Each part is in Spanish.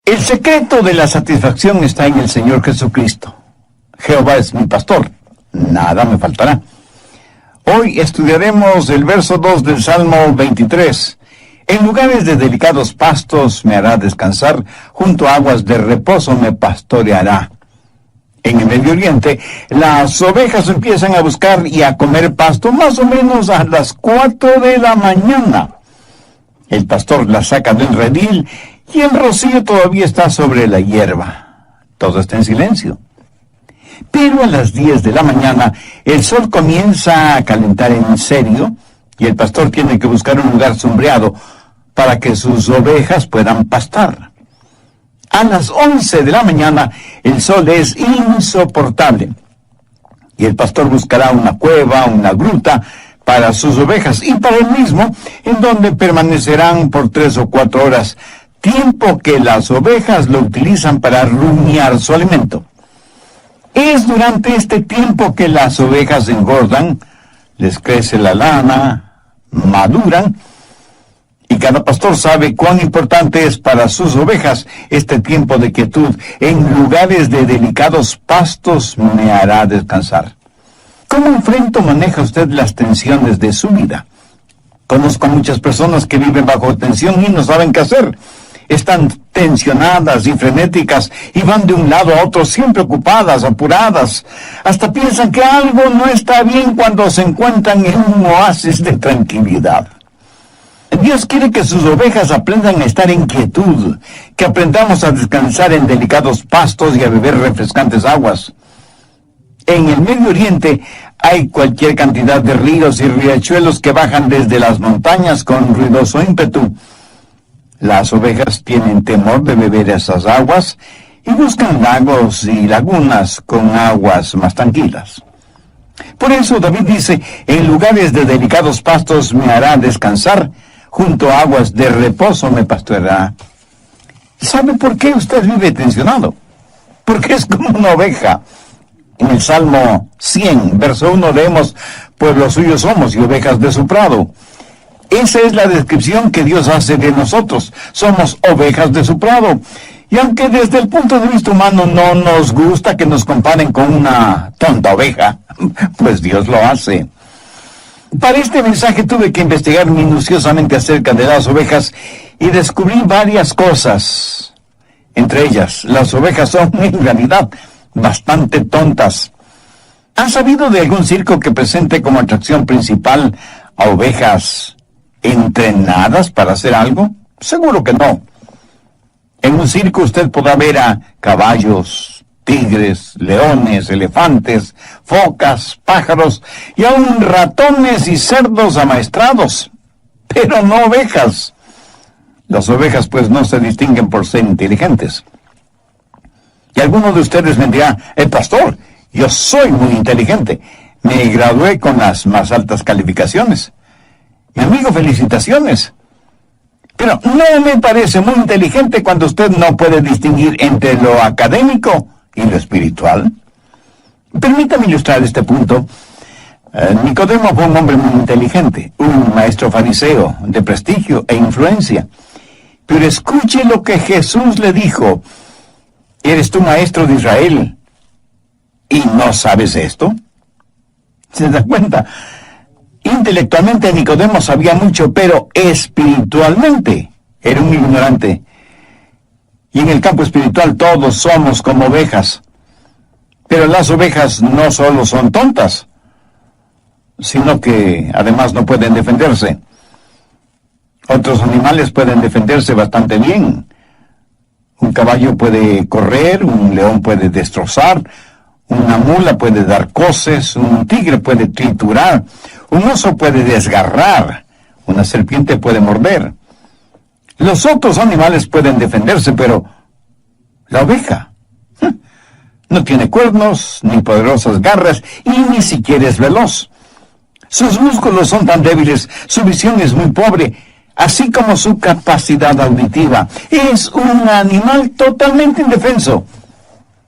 El secreto de la satisfacción está en el Señor Jesucristo. Jehová es mi pastor, nada me faltará. Hoy estudiaremos el verso 2 del Salmo 23. En lugares de delicados pastos me hará descansar, junto a aguas de reposo me pastoreará. En el Medio Oriente, las ovejas empiezan a buscar y a comer pasto más o menos a las 4 de la mañana. El pastor las saca del redil y el rocío todavía está sobre la hierba. Todo está en silencio. Pero a las 10 de la mañana, el sol comienza a calentar en serio y el pastor tiene que buscar un lugar sombreado para que sus ovejas puedan pastar. A las 11 de la mañana, el sol es insoportable y el pastor buscará una cueva, una gruta para sus ovejas y para él mismo, en donde permanecerán por 3 o 4 horas, tiempo que las ovejas lo utilizan para rumiar su alimento. Es durante este tiempo que las ovejas engordan, les crece la lana, maduran, y cada pastor sabe cuán importante es para sus ovejas este tiempo de quietud. En lugares de delicados pastos me hará descansar. ¿Cómo enfrenta o maneja usted las tensiones de su vida? Conozco muchas personas que viven bajo tensión y no saben qué hacer. Están tensionadas y frenéticas y van de un lado a otro siempre ocupadas, apuradas. Hasta piensan que algo no está bien cuando se encuentran en un oasis de tranquilidad. Dios quiere que sus ovejas aprendan a estar en quietud, que aprendamos a descansar en delicados pastos y a beber refrescantes aguas. En el Medio Oriente hay cualquier cantidad de ríos y riachuelos que bajan desde las montañas con ruidoso ímpetu. Las ovejas tienen temor de beber esas aguas y buscan lagos y lagunas con aguas más tranquilas. Por eso David dice, en lugares de delicados pastos me hará descansar, junto a aguas de reposo me pastoreará. ¿Sabe por qué usted vive tensionado? Porque es como una oveja. En el Salmo 100, verso 1 leemos, pueblo suyo somos y ovejas de su prado. Esa es la descripción que Dios hace de nosotros. Somos ovejas de su prado. Y aunque desde el punto de vista humano no nos gusta que nos comparen con una tonta oveja, pues Dios lo hace. Para este mensaje tuve que investigar minuciosamente acerca de las ovejas y descubrí varias cosas. Entre ellas, las ovejas son en realidad bastante tontas. ¿Han sabido de algún circo que presente como atracción principal a ovejas entrenadas para hacer algo? Seguro que no. En un circo usted podrá ver a caballos, tigres, leones, elefantes, focas, pájaros y aún ratones y cerdos amaestrados, pero no ovejas. Las ovejas pues no se distinguen por ser inteligentes. Y alguno de ustedes me dirá, pastor, yo soy muy inteligente, me gradué con las más altas calificaciones. Mi amigo, felicitaciones. Pero no me parece muy inteligente cuando usted no puede distinguir entre lo académico y lo espiritual. Permítame ilustrar este punto. Nicodemo fue un hombre muy inteligente, un maestro fariseo de prestigio e influencia. Pero escuche lo que Jesús le dijo. ¿Eres tú maestro de Israel y no sabes esto? ¿Se da cuenta? Intelectualmente Nicodemo sabía mucho, pero espiritualmente era un ignorante. Y en el campo espiritual todos somos como ovejas. Pero las ovejas no solo son tontas, sino que además no pueden defenderse. Otros animales pueden defenderse bastante bien. Un caballo puede correr, un león puede destrozar, una mula puede dar coces, un tigre puede triturar, un oso puede desgarrar, una serpiente puede morder. Los otros animales pueden defenderse, pero la oveja no tiene cuernos, ni poderosas garras, y ni siquiera es veloz. Sus músculos son tan débiles, su visión es muy pobre, así como su capacidad auditiva. Es un animal totalmente indefenso.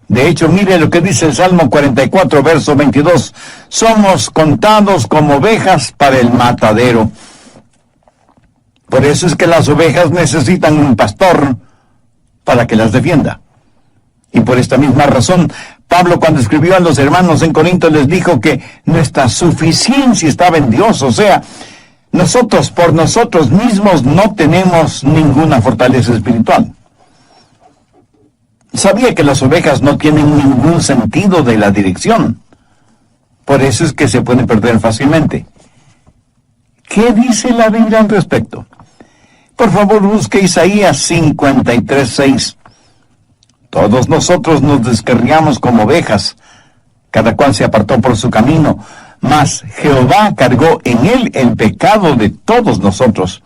De hecho, mire lo que dice el Salmo 44, verso 22. Somos contados como ovejas para el matadero. Por eso es que las ovejas necesitan un pastor para que las defienda. Y por esta misma razón, Pablo, cuando escribió a los hermanos en Corinto, les dijo que nuestra suficiencia estaba en Dios. O sea, nosotros por nosotros mismos no tenemos ninguna fortaleza espiritual. Sabía que las ovejas no tienen ningún sentido de la dirección. Por eso es que se pueden perder fácilmente. ¿Qué dice la Biblia al respecto? Por favor, busque Isaías 53:6. Todos nosotros nos descarriamos como ovejas, cada cual se apartó por su camino, mas Jehová cargó en él el pecado de todos nosotros.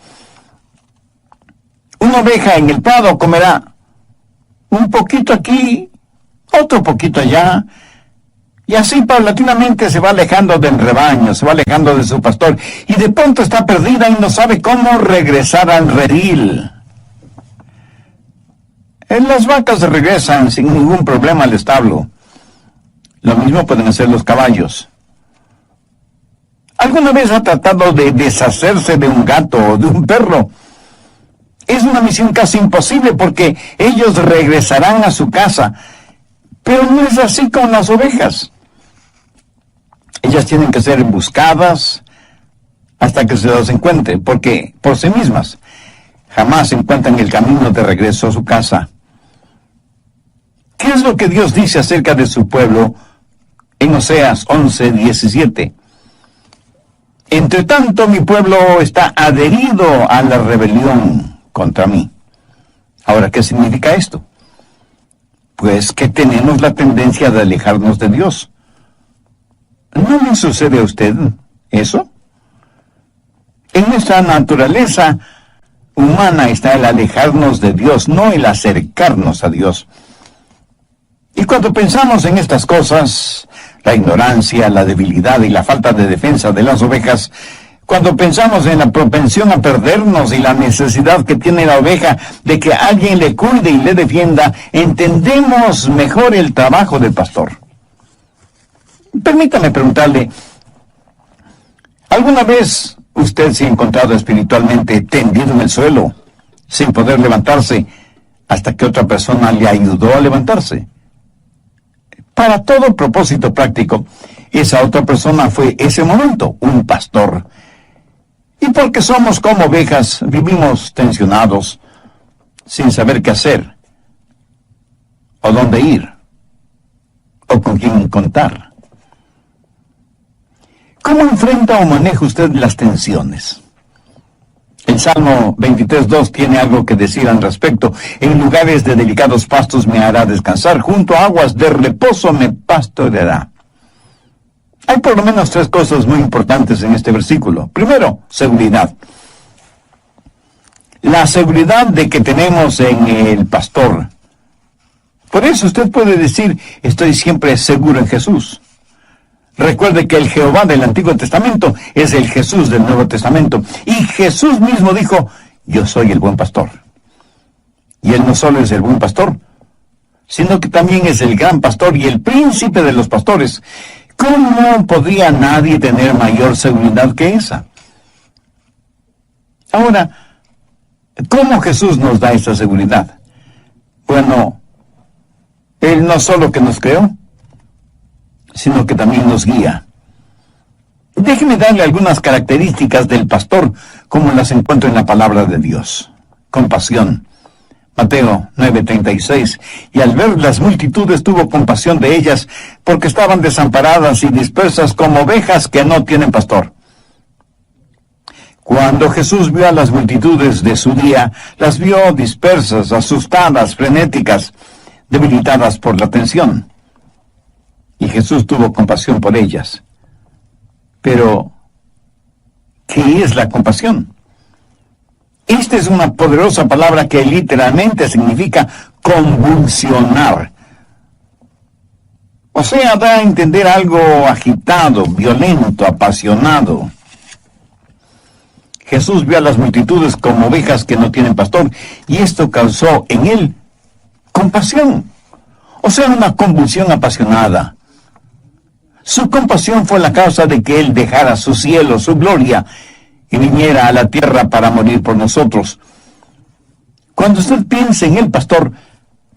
Una oveja en el prado comerá un poquito aquí, otro poquito allá, y así paulatinamente se va alejando del rebaño, se va alejando de su pastor, y de pronto está perdida y no sabe cómo regresar al redil. Las vacas regresan sin ningún problema al establo. Lo mismo pueden hacer los caballos. ¿Alguna vez ha tratado de deshacerse de un gato o de un perro? Es una misión casi imposible porque ellos regresarán a su casa. Pero no es así con las ovejas. Ellas tienen que ser buscadas hasta que se las encuentren, porque por sí mismas jamás encuentran el camino de regreso a su casa. ¿Qué es lo que Dios dice acerca de su pueblo en Oseas 11:17? Entre tanto, mi pueblo está adherido a la rebelión contra mí. Ahora, ¿qué significa esto? Pues que tenemos la tendencia de alejarnos de Dios. ¿No le sucede a usted eso? En nuestra naturaleza humana está el alejarnos de Dios, no el acercarnos a Dios. Y cuando pensamos en estas cosas, la ignorancia, la debilidad y la falta de defensa de las ovejas, cuando pensamos en la propensión a perdernos y la necesidad que tiene la oveja de que alguien le cuide y le defienda, entendemos mejor el trabajo del pastor. Permítame preguntarle, ¿alguna vez usted se ha encontrado espiritualmente tendido en el suelo, sin poder levantarse, hasta que otra persona le ayudó a levantarse? Para todo propósito práctico, esa otra persona fue ese momento, un pastor. Y porque somos como ovejas, vivimos tensionados, sin saber qué hacer, o dónde ir, o con quién contar. ¿Cómo enfrenta o maneja usted las tensiones? El Salmo 23:2 tiene algo que decir al respecto. En lugares de delicados pastos me hará descansar, junto a aguas de reposo me pastoreará. Hay por lo menos 3 cosas muy importantes en este versículo. Primero, seguridad. La seguridad de que tenemos en el pastor. Por eso usted puede decir, estoy siempre seguro en Jesús. Recuerde que el Jehová del Antiguo Testamento es el Jesús del Nuevo Testamento. Y Jesús mismo dijo, yo soy el buen pastor. Y Él no solo es el buen pastor, sino que también es el gran pastor y el príncipe de los pastores. ¿Cómo podría nadie tener mayor seguridad que esa? Ahora, ¿cómo Jesús nos da esa seguridad? Bueno, Él no solo que nos creó, sino que también nos guía. Déjeme darle algunas características del pastor, como las encuentro en la palabra de Dios. Compasión. Mateo 9:36. Y al ver las multitudes tuvo compasión de ellas, porque estaban desamparadas y dispersas como ovejas que no tienen pastor. Cuando Jesús vio a las multitudes de su día, las vio dispersas, asustadas, frenéticas, debilitadas por la tensión. Y Jesús tuvo compasión por ellas. Pero, ¿qué es la compasión? Esta es una poderosa palabra que literalmente significa convulsionar. O sea, da a entender algo agitado, violento, apasionado. Jesús vio a las multitudes como ovejas que no tienen pastor, y esto causó en él compasión. O sea, una convulsión apasionada. Su compasión fue la causa de que Él dejara su cielo, su gloria, y viniera a la tierra para morir por nosotros. Cuando usted piense en el pastor,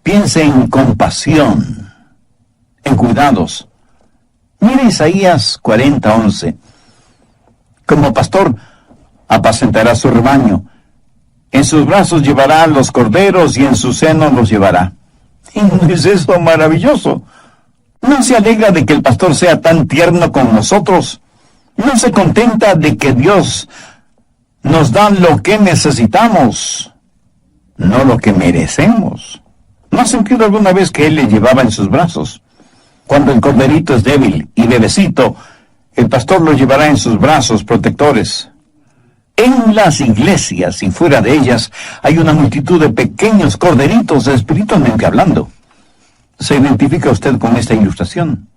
Piense en compasión, en cuidados. Mire Isaías 40:11. Como pastor, apacentará su rebaño. En sus brazos llevará a los corderos y en su seno los llevará. ¿Y no es eso maravilloso? ¿No se alegra de que el pastor sea tan tierno con nosotros? ¿No se contenta de que Dios nos da lo que necesitamos, no lo que merecemos? ¿No ha sentido alguna vez que Él le llevaba en sus brazos? Cuando el corderito es débil y bebecito, el pastor lo llevará en sus brazos protectores. En las iglesias y fuera de ellas hay una multitud de pequeños corderitos espiritualmente hablando. ¿Se identifica usted con esta ilustración?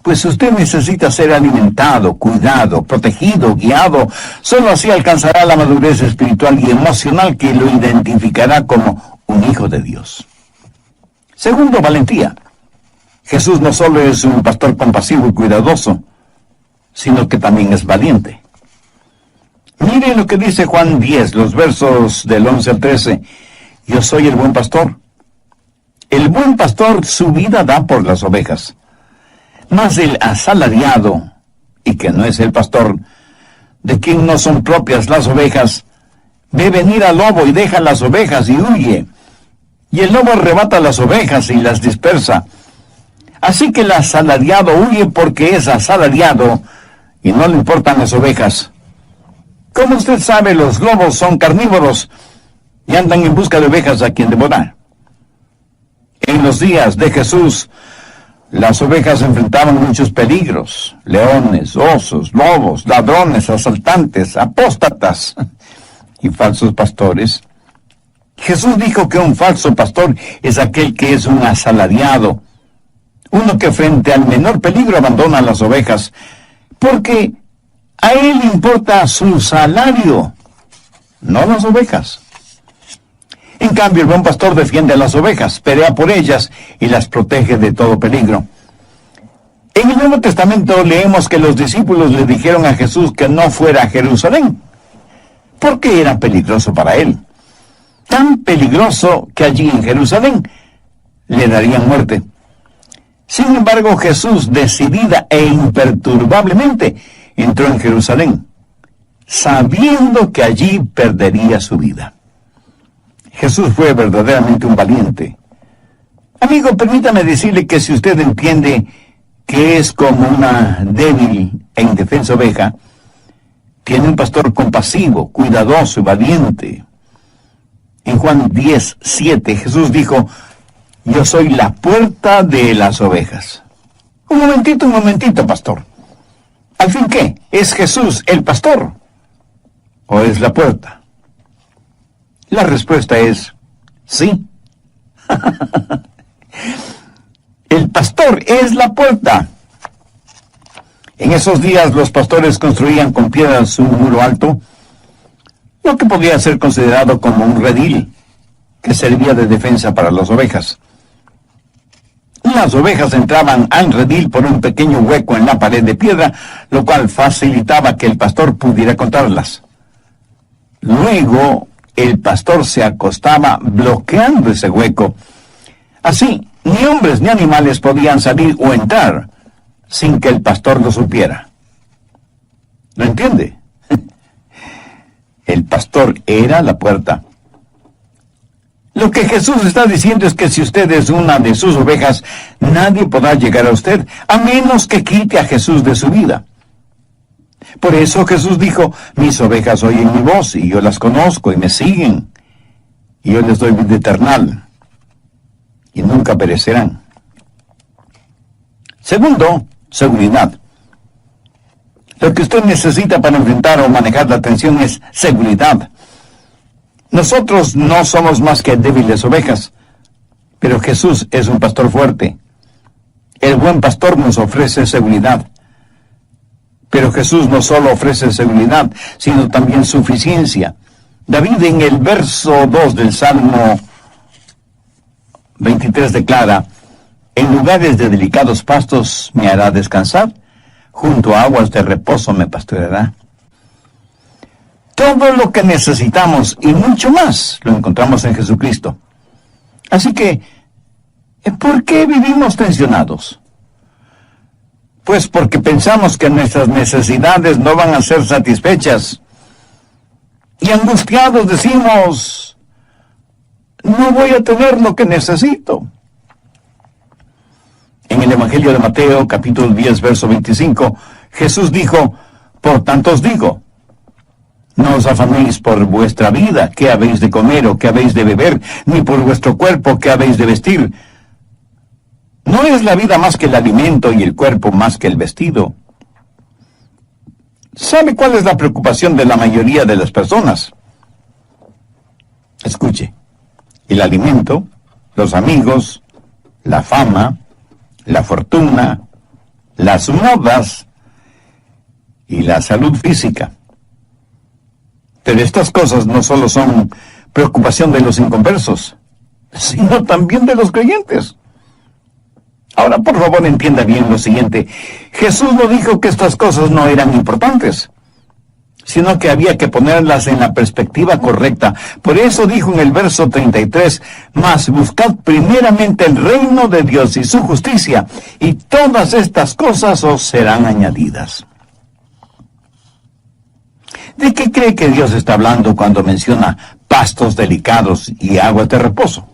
Pues usted necesita ser alimentado, cuidado, protegido, guiado. Solo así alcanzará la madurez espiritual y emocional que lo identificará como un hijo de Dios. Segundo, valentía. Jesús no solo es un pastor compasivo y cuidadoso, sino que también es valiente. Mire lo que dice Juan 10, los versos del 11 al 13. Yo soy el buen pastor. El buen pastor su vida da por las ovejas. Mas el asalariado, y que no es el pastor, de quien no son propias las ovejas, ve venir al lobo y deja las ovejas y huye. Y el lobo arrebata las ovejas y las dispersa. Así que el asalariado huye porque es asalariado y no le importan las ovejas. Como usted sabe, los lobos son carnívoros y andan en busca de ovejas a quien devorar. En los días de Jesús, las ovejas enfrentaban muchos peligros: leones, osos, lobos, ladrones, asaltantes, apóstatas y falsos pastores. Jesús dijo que un falso pastor es aquel que es un asalariado, uno que frente al menor peligro abandona las ovejas, porque a él le importa su salario, no las ovejas. En cambio, el buen pastor defiende a las ovejas, pelea por ellas y las protege de todo peligro. En el Nuevo Testamento leemos que los discípulos le dijeron a Jesús que no fuera a Jerusalén, porque era peligroso para él. Tan peligroso que allí en Jerusalén le darían muerte. Sin embargo, Jesús, decidida e imperturbablemente, entró en Jerusalén, sabiendo que allí perdería su vida. Jesús fue verdaderamente un valiente. Amigo, permítame decirle que si usted entiende que es como una débil e indefensa oveja, tiene un pastor compasivo, cuidadoso y valiente. En Juan 10:7, Jesús dijo: yo soy la puerta de las ovejas. Un momentito, pastor. ¿Al fin qué? ¿Es Jesús el pastor? ¿O es la puerta? La respuesta es sí. El pastor es la puerta. En esos días los pastores construían con piedras un muro alto, lo que podía ser considerado como un redil, que servía de defensa para las ovejas. Las ovejas entraban al redil por un pequeño hueco en la pared de piedra, lo cual facilitaba que el pastor pudiera contarlas. Luego, el pastor se acostaba bloqueando ese hueco. Así, ni hombres ni animales podían salir o entrar sin que el pastor lo supiera. ¿Lo entiende? El pastor era la puerta. Lo que Jesús está diciendo es que si usted es una de sus ovejas, nadie podrá llegar a usted, a menos que quite a Jesús de su vida. Por eso Jesús dijo: mis ovejas oyen mi voz, y yo las conozco, y me siguen, y yo les doy vida eterna, y nunca perecerán. Segundo, seguridad. Lo que usted necesita para enfrentar o manejar la tensión es seguridad. Nosotros no somos más que débiles ovejas, pero Jesús es un pastor fuerte. El buen pastor nos ofrece seguridad. Pero Jesús no solo ofrece seguridad, sino también suficiencia. David, en el verso 2 del Salmo 23, declara: en lugares de delicados pastos me hará descansar, junto a aguas de reposo me pastoreará. Todo lo que necesitamos y mucho más lo encontramos en Jesucristo. Así que ¿Por qué vivimos tensionados? Pues porque pensamos que nuestras necesidades no van a ser satisfechas. Y angustiados decimos, no voy a tener lo que necesito. En el Evangelio de Mateo, capítulo 10, verso 25, Jesús dijo, por tanto os digo, no os afanéis por vuestra vida, qué habéis de comer o qué habéis de beber, ni por vuestro cuerpo, qué habéis de vestir. ¿No es la vida más que el alimento y el cuerpo más que el vestido? ¿Sabe cuál es la preocupación de la mayoría de las personas? Escuche, el alimento, los amigos, la fama, la fortuna, las modas y la salud física. Pero estas cosas no solo son preocupación de los inconversos, sino también de los creyentes. Ahora, por favor, entienda bien lo siguiente. Jesús no dijo que estas cosas no eran importantes, sino que había que ponerlas en la perspectiva correcta. Por eso dijo en el verso 33, mas buscad primeramente el reino de Dios y su justicia, y todas estas cosas os serán añadidas. ¿De qué cree que Dios está hablando cuando menciona pastos delicados y aguas de reposo?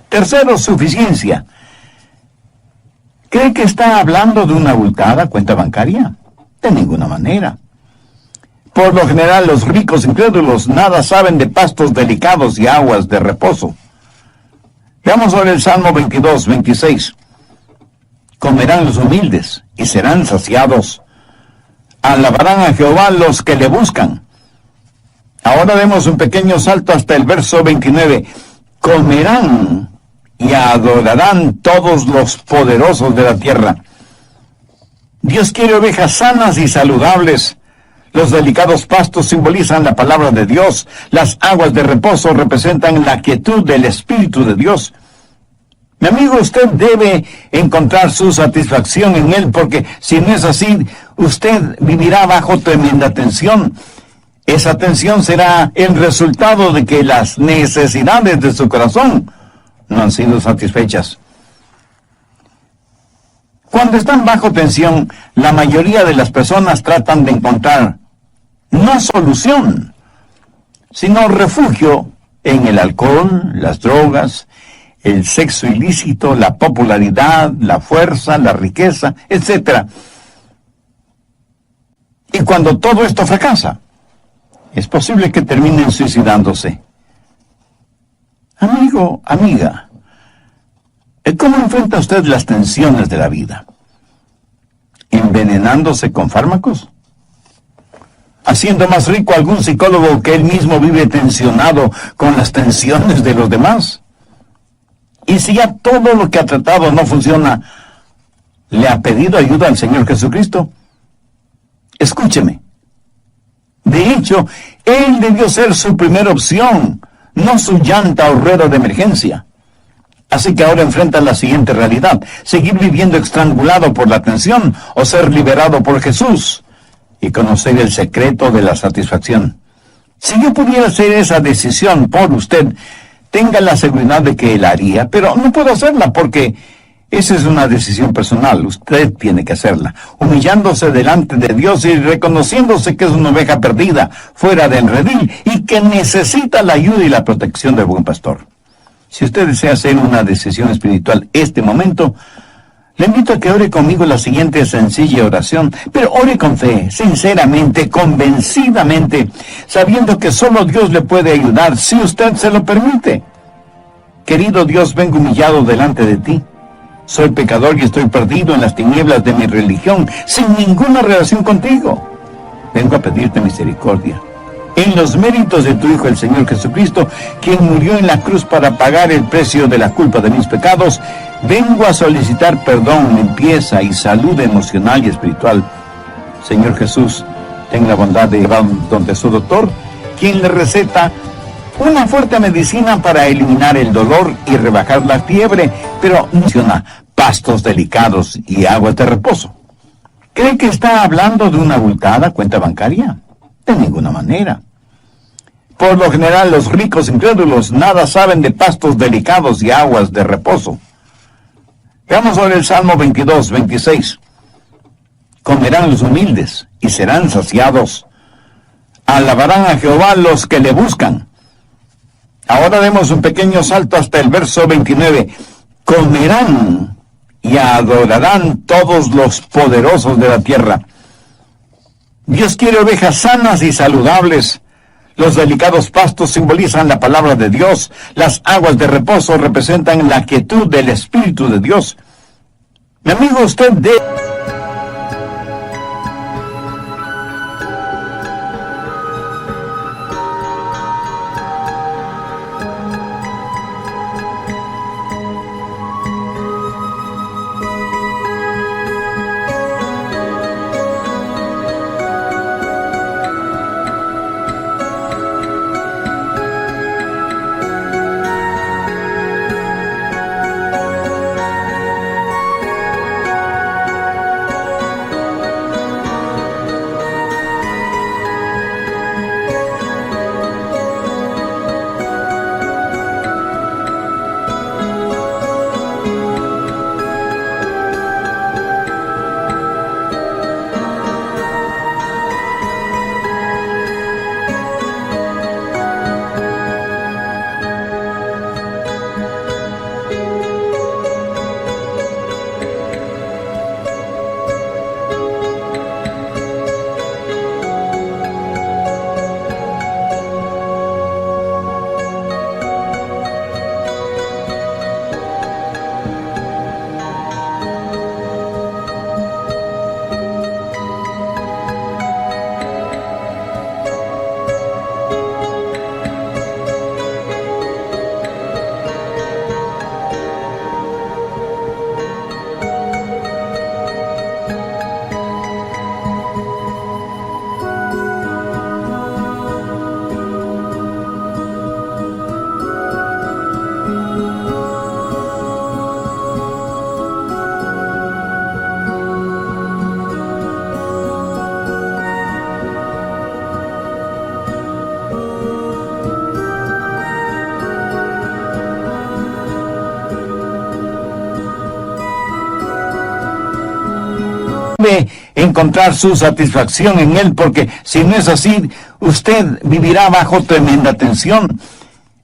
Tercero, suficiencia. ¿Cree que está hablando de una abultada cuenta bancaria? De ninguna manera. Por lo general, los ricos incrédulos nada saben de pastos delicados y aguas de reposo. Veamos ahora el Salmo 22, 26. Comerán los humildes y serán saciados. Alabarán a Jehová los que le buscan. Ahora demos un pequeño salto hasta el verso 29. Comerán y adorarán todos los poderosos de la tierra. Dios quiere ovejas sanas y saludables. Los delicados pastos simbolizan la palabra de Dios. Las aguas de reposo representan la quietud del Espíritu de Dios. Mi amigo, usted debe encontrar su satisfacción en Él, porque si no es así, usted vivirá bajo tremenda tensión. Esa tensión será el resultado de que las necesidades de su corazón no han sido satisfechas. Cuando están bajo tensión, la mayoría de las personas tratan de encontrar no solución, sino refugio en el alcohol, las drogas, el sexo ilícito, la popularidad, la fuerza, la riqueza, etc. Y cuando todo esto fracasa, es posible que terminen suicidándose. Amigo, amiga, ¿cómo enfrenta usted las tensiones de la vida? ¿Envenenándose con fármacos? ¿Haciendo más rico a algún psicólogo que él mismo vive tensionado con las tensiones de los demás? Y si ya todo lo que ha tratado no funciona, ¿le ha pedido ayuda al Señor Jesucristo? Escúcheme. De hecho, Él debió ser su primera opción, no su llanta o rueda de emergencia. Así que ahora enfrenta la siguiente realidad: seguir viviendo estrangulado por la tensión o ser liberado por Jesús y conocer el secreto de la satisfacción. Si yo pudiera hacer esa decisión por usted, tenga la seguridad de que la haría, pero no puedo hacerla porque esa es una decisión personal. Usted tiene que hacerla, humillándose delante de Dios y reconociéndose que es una oveja perdida, fuera del redil, y que necesita la ayuda y la protección del buen pastor. Si usted desea hacer una decisión espiritual este momento, le invito a que ore conmigo la siguiente sencilla oración, pero ore con fe, sinceramente, convencidamente, sabiendo que solo Dios le puede ayudar si usted se lo permite. Querido Dios, vengo humillado delante de ti. Soy pecador y estoy perdido en las tinieblas de mi religión, sin ninguna relación contigo. Vengo a pedirte misericordia en los méritos de tu Hijo, el Señor Jesucristo, quien murió en la cruz para pagar el precio de la culpa de mis pecados. Vengo a solicitar perdón, limpieza y salud emocional y espiritual. Señor Jesús, ten la bondad de llevar donde su doctor, quien le receta una fuerte medicina para eliminar el dolor y rebajar la fiebre, pero menciona pastos delicados y aguas de reposo. ¿Cree que está hablando de una abultada cuenta bancaria? De ninguna manera. Por lo general, los ricos incrédulos nada saben de pastos delicados y aguas de reposo. Veamos ahora el Salmo 22, 26. Comerán los humildes y serán saciados. Alabarán a Jehová los que le buscan. Ahora demos un pequeño salto hasta el verso 29. Comerán y adorarán todos los poderosos de la tierra. Dios quiere ovejas sanas y saludables. Los delicados pastos simbolizan la palabra de Dios. Las aguas de reposo representan la quietud del Espíritu de Dios. Mi amigo, usted debe encontrar su satisfacción en Él, porque si no es así, usted vivirá bajo tremenda tensión.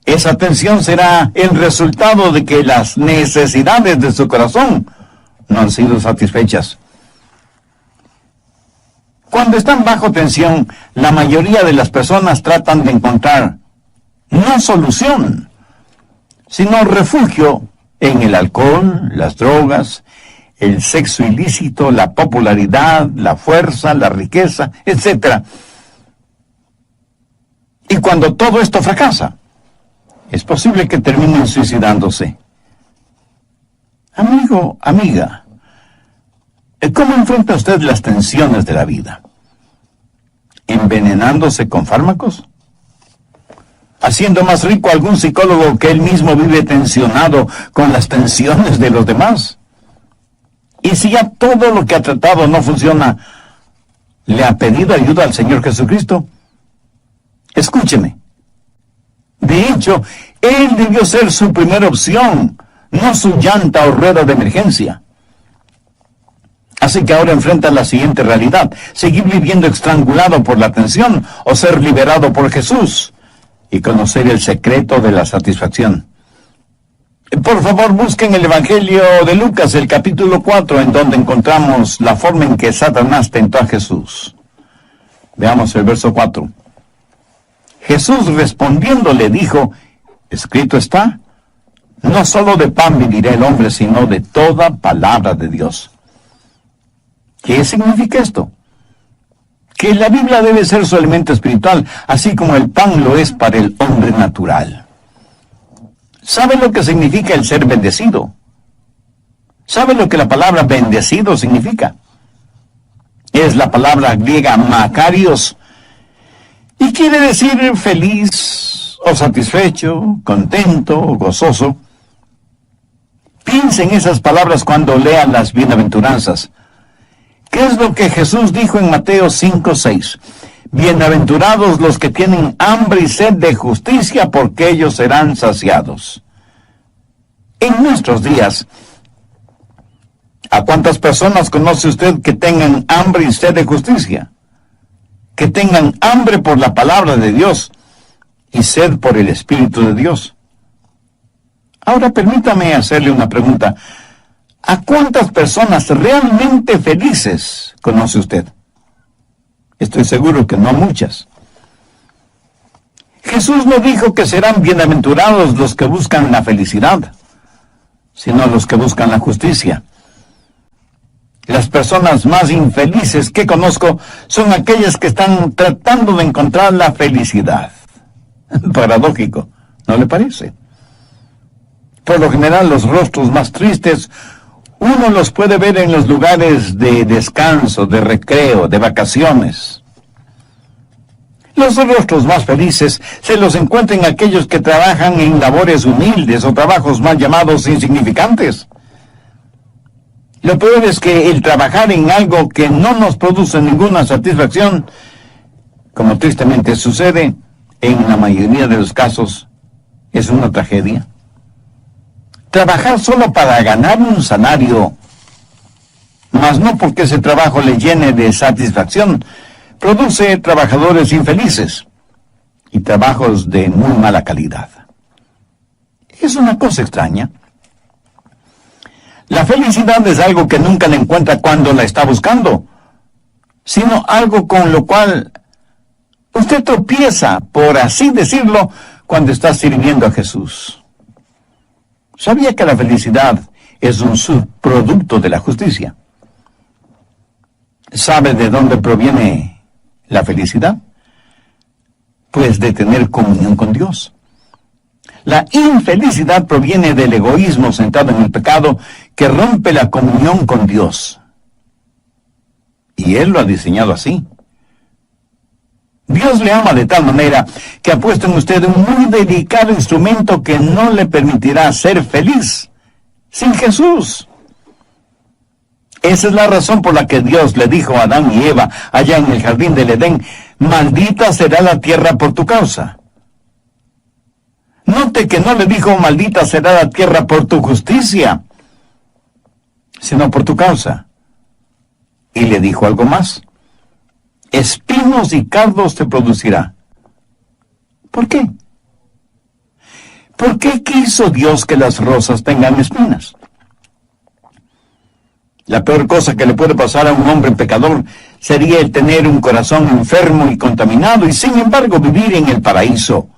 Esa tensión será el resultado de que las necesidades de su corazón no han sido satisfechas. Cuando están bajo tensión, la mayoría de las personas tratan de encontrar no solución, sino refugio en el alcohol, las drogas, el sexo ilícito, la popularidad, la fuerza, la riqueza, etc. Y cuando todo esto fracasa, es posible que terminen suicidándose. Amigo, amiga, ¿cómo enfrenta usted las tensiones de la vida? ¿Envenenándose con fármacos? ¿Haciendo más rico a algún psicólogo que él mismo vive tensionado con las tensiones de los demás? Y si ya todo lo que ha tratado no funciona, ¿le ha pedido ayuda al Señor Jesucristo? Escúcheme. De hecho, Él debió ser su primera opción, no su llanta o rueda de emergencia. Así que ahora enfrenta la siguiente realidad: seguir viviendo estrangulado por la tensión o ser liberado por Jesús y conocer el secreto de la satisfacción. Por favor, busquen el Evangelio de Lucas, el capítulo 4, en donde encontramos la forma en que Satanás tentó a Jesús. Veamos el verso 4. Jesús respondiendo le dijo: escrito está, no solo de pan vivirá el hombre, sino de toda palabra de Dios. ¿Qué significa esto? Que la Biblia debe ser su alimento espiritual, así como el pan lo es para el hombre natural. ¿Sabe lo que significa el ser bendecido? ¿Sabe lo que la palabra bendecido significa? Es la palabra griega makarios, y quiere decir feliz, o satisfecho, contento, o gozoso. Piense en esas palabras cuando lea las bienaventuranzas. ¿Qué es lo que Jesús dijo en Mateo 5:6? Bienaventurados los que tienen hambre y sed de justicia, porque ellos serán saciados. En nuestros días, ¿A cuántas personas conoce usted que tengan hambre y sed de justicia? Que tengan hambre por la palabra de Dios y sed por el Espíritu de Dios. Ahora permítame hacerle una pregunta. ¿A cuántas personas realmente felices conoce usted? Estoy seguro que no muchas. Jesús no dijo que serán bienaventurados los que buscan la felicidad, sino los que buscan la justicia. Las personas más infelices que conozco son aquellas que están tratando de encontrar la felicidad. Paradójico, ¿no le parece? Por lo general, los rostros más tristes uno los puede ver en los lugares de descanso, de recreo, de vacaciones. Los rostros más felices se los encuentran aquellos que trabajan en labores humildes o trabajos mal llamados insignificantes. Lo peor es que el trabajar en algo que no nos produce ninguna satisfacción, como tristemente sucede en la mayoría de los casos, es una tragedia. Trabajar solo para ganar un salario, mas no porque ese trabajo le llene de satisfacción, produce trabajadores infelices y trabajos de muy mala calidad. Es una cosa extraña. La felicidad es algo que nunca la encuentra cuando la está buscando, sino algo con lo cual usted tropieza, por así decirlo, cuando está sirviendo a Jesús. ¿Sabía que la felicidad es un subproducto de la justicia? ¿Sabe de dónde proviene la felicidad? Pues de tener comunión con Dios. La infelicidad proviene del egoísmo centrado en el pecado que rompe la comunión con Dios. Y Él lo ha diseñado así. Dios le ama de tal manera que ha puesto en usted un muy delicado instrumento que no le permitirá ser feliz sin Jesús. Esa es la razón por la que Dios le dijo a Adán y Eva allá en el jardín del Edén: maldita será la tierra por tu causa. Note que no le dijo maldita será la tierra por tu justicia, sino por tu causa. Y le dijo algo más: espinos y cardos te producirá. ¿Por qué? ¿Por qué quiso Dios que las rosas tengan espinas? La peor cosa que le puede pasar a un hombre pecador sería el tener un corazón enfermo y contaminado y sin embargo vivir en el paraíso.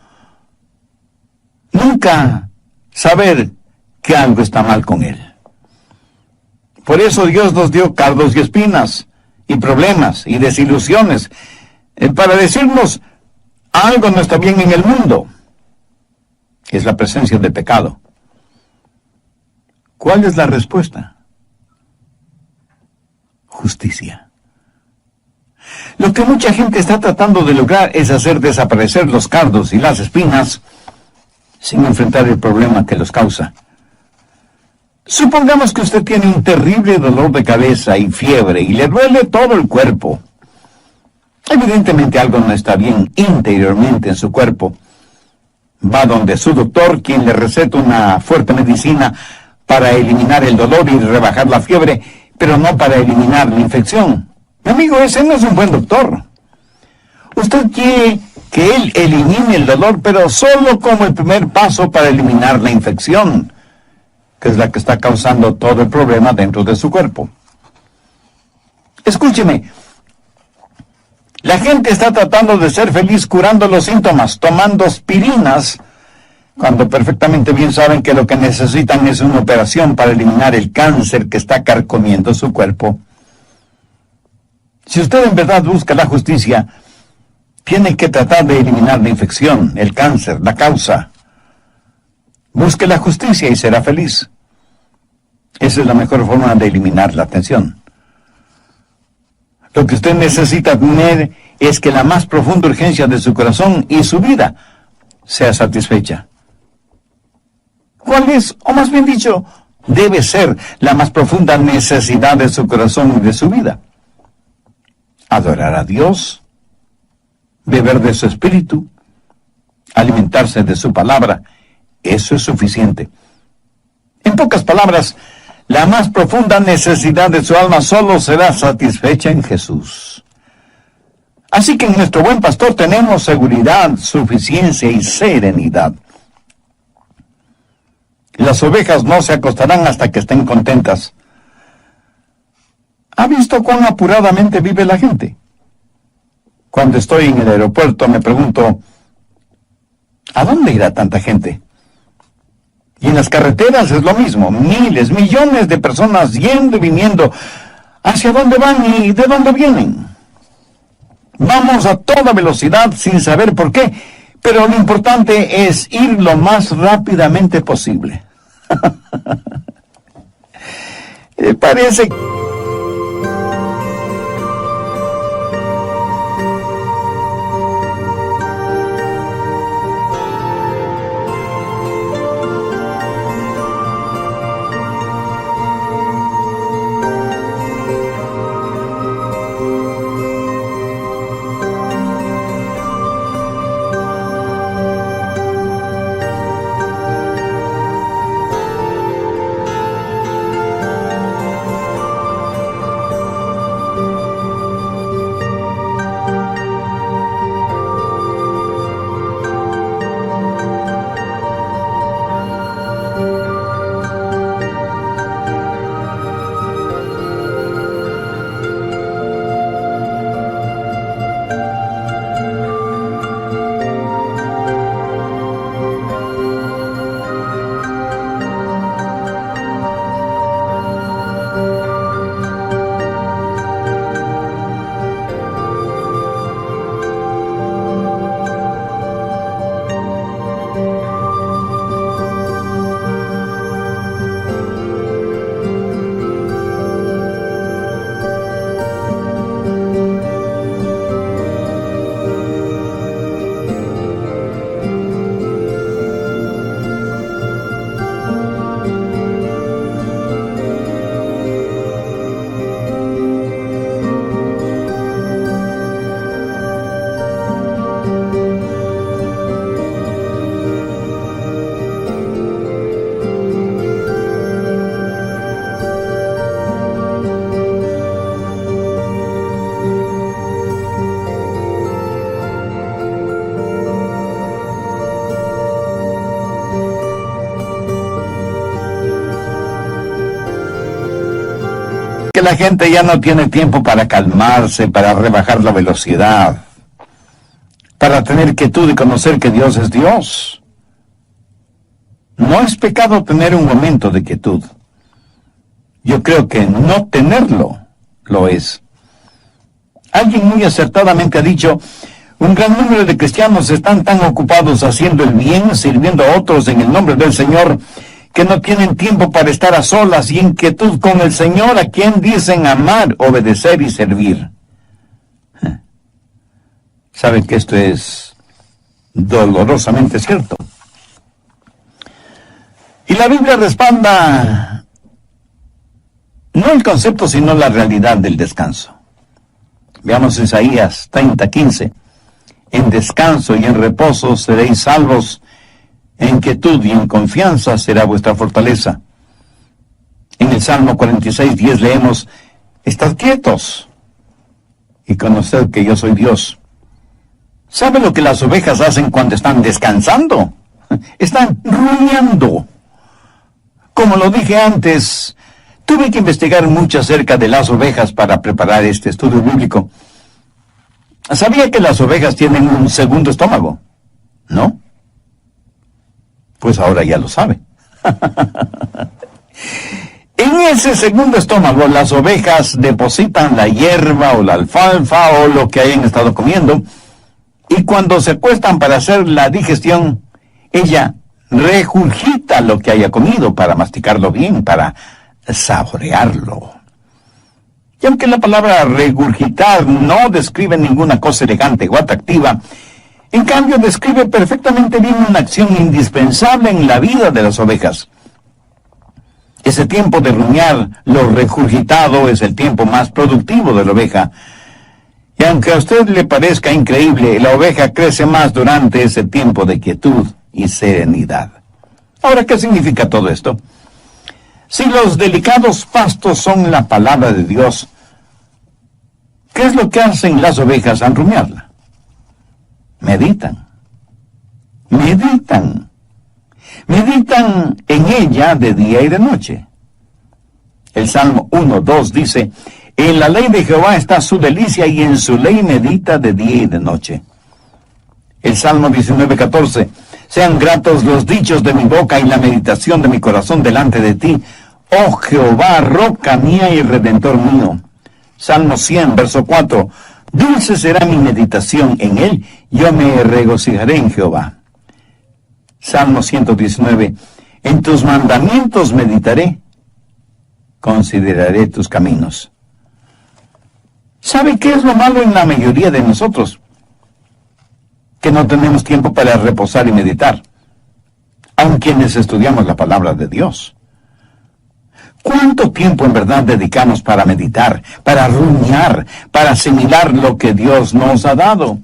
Nunca saber que algo está mal con él. Por eso Dios nos dio cardos y espinas, y problemas, y desilusiones, para decirnos algo no está bien en el mundo. Es la presencia del pecado. ¿Cuál es la respuesta? Justicia. Lo que mucha gente está tratando de lograr es hacer desaparecer los cardos y las espinas sin enfrentar el problema que los causa. Supongamos que usted tiene un terrible dolor de cabeza y fiebre y le duele todo el cuerpo. Evidentemente algo no está bien interiormente en su cuerpo. Va donde su doctor, quien le receta una fuerte medicina para eliminar el dolor y rebajar la fiebre, pero no para eliminar la infección. Mi amigo, ese no es un buen doctor. Usted quiere que él elimine el dolor, pero solo como el primer paso para eliminar la infección, que es la que está causando todo el problema dentro de su cuerpo. Escúcheme, la gente está tratando de ser feliz curando los síntomas, tomando aspirinas, cuando perfectamente bien saben que lo que necesitan es una operación para eliminar el cáncer que está carcomiendo su cuerpo. Si usted en verdad busca la justicia, tiene que tratar de eliminar la infección, el cáncer, la causa. Busque la justicia y será feliz. Esa es la mejor forma de eliminar la tensión. Lo que usted necesita tener es que la más profunda urgencia de su corazón y su vida sea satisfecha. ¿Cuál es, o más bien dicho, debe ser la más profunda necesidad de su corazón y de su vida? Adorar a Dios, beber de su espíritu, alimentarse de su palabra. Eso es suficiente. En pocas palabras, La más profunda necesidad de su alma solo será satisfecha en Jesús. Así que en nuestro buen pastor tenemos seguridad, suficiencia y serenidad. Las ovejas no se acostarán hasta que estén contentas. ¿Ha visto cuán apuradamente vive la gente? Cuando estoy en el aeropuerto me pregunto, ¿a dónde irá tanta gente? Y en las carreteras es lo mismo, miles, millones de personas yendo y viniendo. ¿Hacia dónde van y de dónde vienen? Vamos a toda velocidad sin saber por qué, pero lo importante es ir lo más rápidamente posible. Parece que la gente ya no tiene tiempo para calmarse, para rebajar la velocidad, para tener quietud y conocer que Dios es Dios. No es pecado tener un momento de quietud. Yo creo que no tenerlo lo es. Alguien muy acertadamente ha dicho, un gran número de cristianos están tan ocupados haciendo el bien, sirviendo a otros en el nombre del Señor, que no tienen tiempo para estar a solas y en quietud con el Señor, a quien dicen amar, obedecer y servir. ¿Saben que esto es dolorosamente cierto? Y la Biblia respalda no el concepto, sino la realidad del descanso. Veamos Isaías 30:15. En descanso y en reposo seréis salvos, en quietud y en confianza será vuestra fortaleza. En el Salmo 46:10 leemos, estad quietos y conoced que yo soy Dios. ¿Sabe lo que las ovejas hacen cuando están descansando? Están rumiando. Como lo dije antes, tuve que investigar mucho acerca de las ovejas para preparar este estudio bíblico. ¿Sabía que las ovejas tienen un segundo estómago? ¿No? Pues ahora ya lo sabe. En ese segundo estómago, las ovejas depositan la hierba o la alfalfa o lo que hayan estado comiendo, y cuando se acuestan para hacer la digestión, ella regurgita lo que haya comido para masticarlo bien, para saborearlo. Y aunque la palabra regurgitar no describe ninguna cosa elegante o atractiva, en cambio describe perfectamente bien una acción indispensable en la vida de las ovejas. Ese tiempo de rumiar lo regurgitado es el tiempo más productivo de la oveja. Y aunque a usted le parezca increíble, la oveja crece más durante ese tiempo de quietud y serenidad. Ahora, ¿qué significa todo esto? Si los delicados pastos son la palabra de Dios, ¿qué es lo que hacen las ovejas al rumiarla? Meditan. Meditan. Meditan en ella de día y de noche. El Salmo 1:2 dice, en la ley de Jehová está su delicia y en su ley medita de día y de noche. El Salmo 19:14, sean gratos los dichos de mi boca y la meditación de mi corazón delante de ti, oh Jehová, roca mía y redentor mío. Salmo 100, verso 4, dulce será mi meditación en él, yo me regocijaré en Jehová. Salmo 119, en tus mandamientos meditaré, consideraré tus caminos. ¿Sabe qué es lo malo en la mayoría de nosotros? Que no tenemos tiempo para reposar y meditar, aun quienes estudiamos la palabra de Dios. ¿Cuánto tiempo en verdad dedicamos para meditar, para rumiar, para asimilar lo que Dios nos ha dado?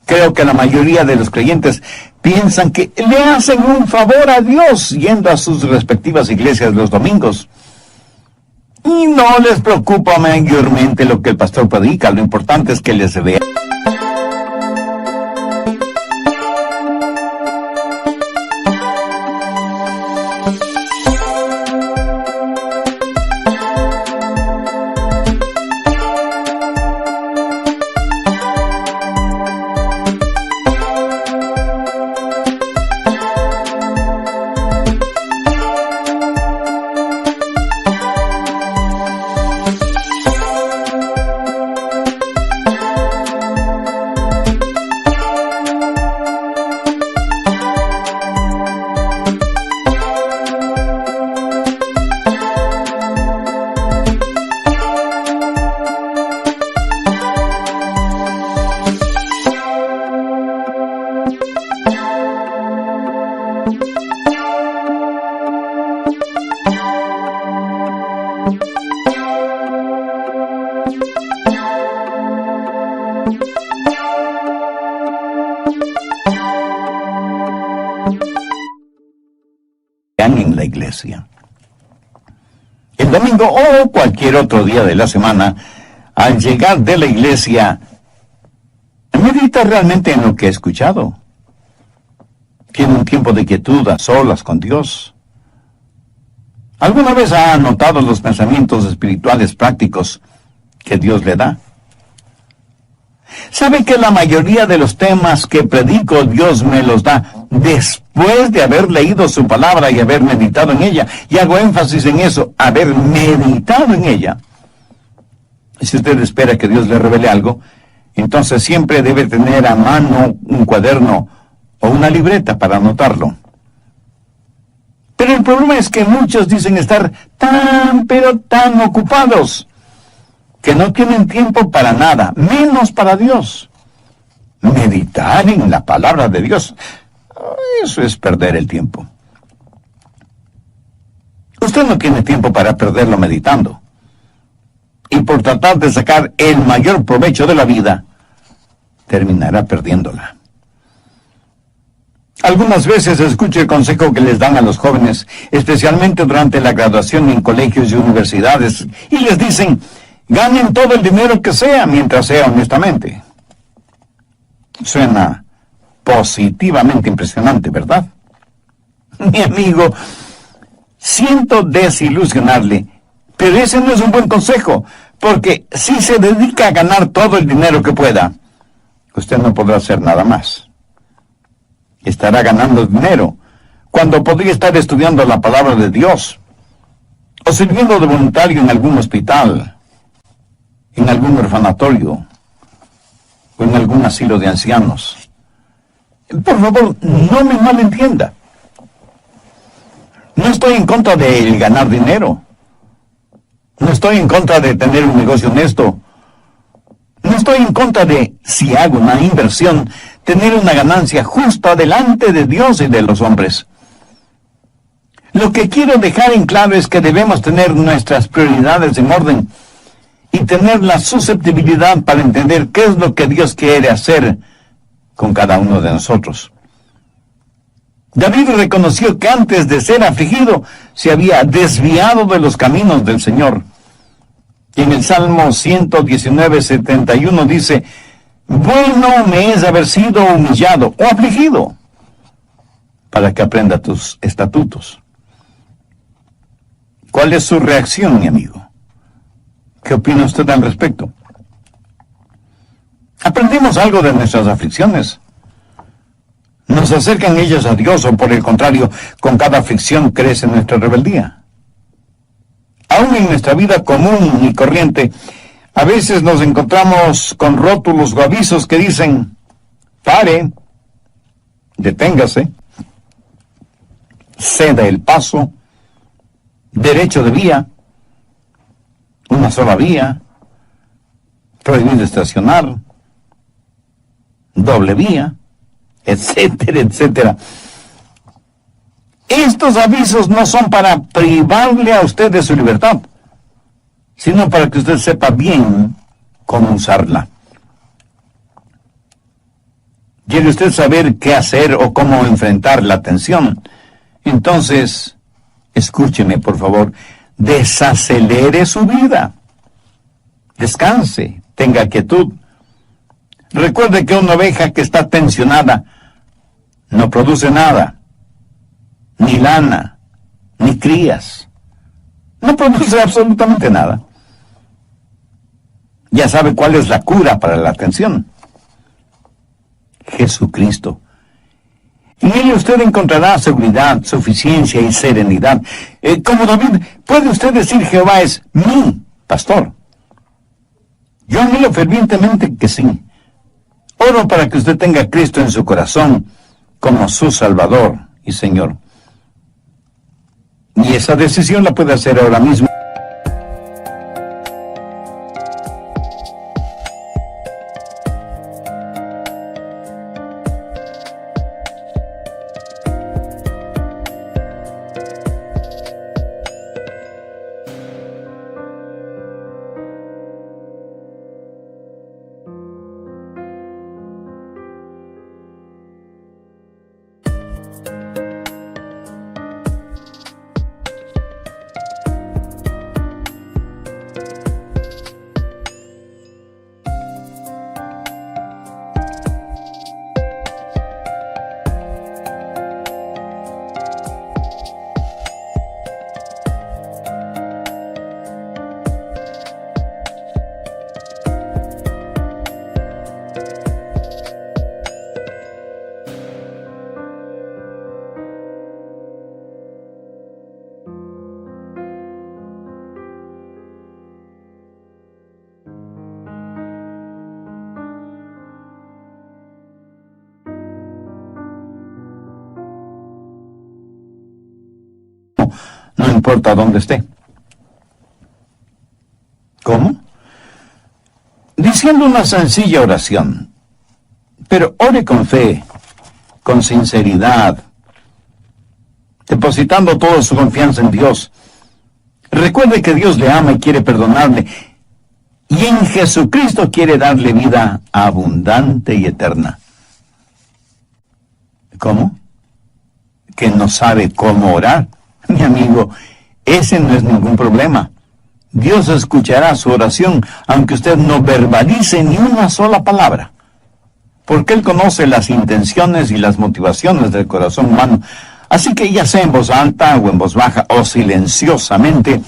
Creo que la mayoría de los creyentes piensan que le hacen un favor a Dios yendo a sus respectivas iglesias los domingos. Y no les preocupa mayormente lo que el pastor predica, lo importante es que les vea. En la iglesia. El domingo o cualquier otro día de la semana, al llegar de la iglesia, medita realmente en lo que he escuchado. Tiene un tiempo de quietud a solas con Dios. ¿Alguna vez ha notado los pensamientos espirituales prácticos que Dios le da? ¿Sabe que la mayoría de los temas que predico Dios me los da después de haber leído su palabra y haber meditado en ella? Y hago énfasis en eso, haber meditado en ella. Si usted espera que Dios le revele algo, entonces siempre debe tener a mano un cuaderno o una libreta para anotarlo. Pero el problema es que muchos dicen estar pero tan ocupados que no tienen tiempo para nada, menos para Dios. Meditar en la palabra de Dios, eso es perder el tiempo. Usted no tiene tiempo para perderlo meditando. Y por tratar de sacar el mayor provecho de la vida, terminará perdiéndola. Algunas veces escucho el consejo que les dan a los jóvenes, especialmente durante la graduación en colegios y universidades, y les dicen, ganen todo el dinero que sea, mientras sea honestamente. Suena positivamente impresionante, ¿verdad? Mi amigo, siento desilusionarle, pero ese no es un buen consejo, porque si se dedica a ganar todo el dinero que pueda, usted no podrá hacer nada más. Estará ganando dinero, cuando podría estar estudiando la palabra de Dios, o sirviendo de voluntario en algún hospital, en algún orfanatorio o en algún asilo de ancianos. Por favor, no me malentienda. No estoy en contra de ganar dinero. No estoy en contra de tener un negocio honesto. No estoy en contra de, si hago una inversión, tener una ganancia justa delante de Dios y de los hombres. Lo que quiero dejar en claro es que debemos tener nuestras prioridades en orden y tener la susceptibilidad para entender qué es lo que Dios quiere hacer con cada uno de nosotros. David reconoció que antes de ser afligido se había desviado de los caminos del Señor. Y en el Salmo 119:71 dice: bueno me es haber sido humillado o afligido, para que aprenda tus estatutos. ¿Cuál es su reacción, mi amigo? ¿Qué opina usted al respecto? ¿Aprendimos algo de nuestras aflicciones? ¿Nos acercan ellas a Dios o por el contrario, con cada aflicción crece nuestra rebeldía? Aún en nuestra vida común y corriente, a veces nos encontramos con rótulos o avisos que dicen: pare, deténgase, ceda el paso, derecho de vía, una sola vía, prohibido estacionar, doble vía, etcétera, etcétera. Estos avisos no son para privarle a usted de su libertad, sino para que usted sepa bien cómo usarla. ¿Quiere usted saber qué hacer o cómo enfrentar la tensión? Entonces, escúcheme, por favor, desacelere su vida. Descanse, tenga quietud. Recuerde que una oveja que está tensionada no produce nada, ni lana, ni crías. No produce absolutamente nada. Ya sabe cuál es la cura para la tensión: Jesucristo. En él usted encontrará seguridad, suficiencia y serenidad. Como David, puede usted decir: Jehová es mi pastor. Yo anhelo fervientemente que sí. Oro para que usted tenga a Cristo en su corazón como su Salvador y Señor. Y esa decisión la puede hacer ahora mismo. No importa dónde esté. ¿Cómo? Diciendo una sencilla oración, pero ore con fe, con sinceridad, depositando toda su confianza en Dios. Recuerde que Dios le ama y quiere perdonarle, y en Jesucristo quiere darle vida abundante y eterna. ¿Cómo? ¿Que no sabe cómo orar? Mi amigo, ese no es ningún problema. Dios escuchará su oración, aunque usted no verbalice ni una sola palabra, porque Él conoce las intenciones y las motivaciones del corazón humano. Así que ya sea en voz alta o en voz baja o silenciosamente,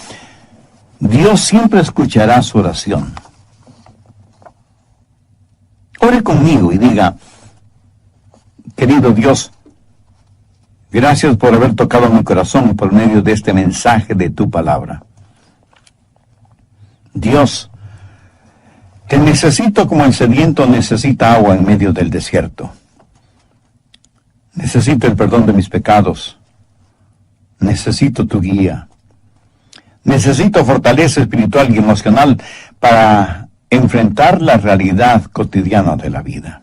Dios siempre escuchará su oración. Ore conmigo y diga: querido Dios, gracias por haber tocado mi corazón por medio de este mensaje de tu palabra. Dios, te necesito como el sediento necesita agua en medio del desierto. Necesito el perdón de mis pecados. Necesito tu guía. Necesito fortaleza espiritual y emocional para enfrentar la realidad cotidiana de la vida.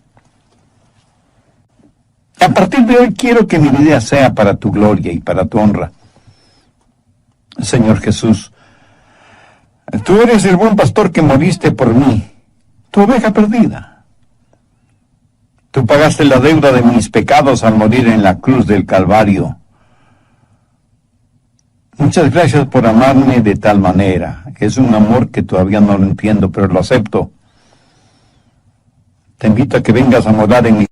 A partir de hoy quiero que mi vida sea para tu gloria y para tu honra. Señor Jesús, tú eres el buen pastor que moriste por mí, tu oveja perdida. Tú pagaste la deuda de mis pecados al morir en la cruz del Calvario. Muchas gracias por amarme de tal manera. Es un amor que todavía no lo entiendo, pero lo acepto. Te invito a que vengas a morar en mi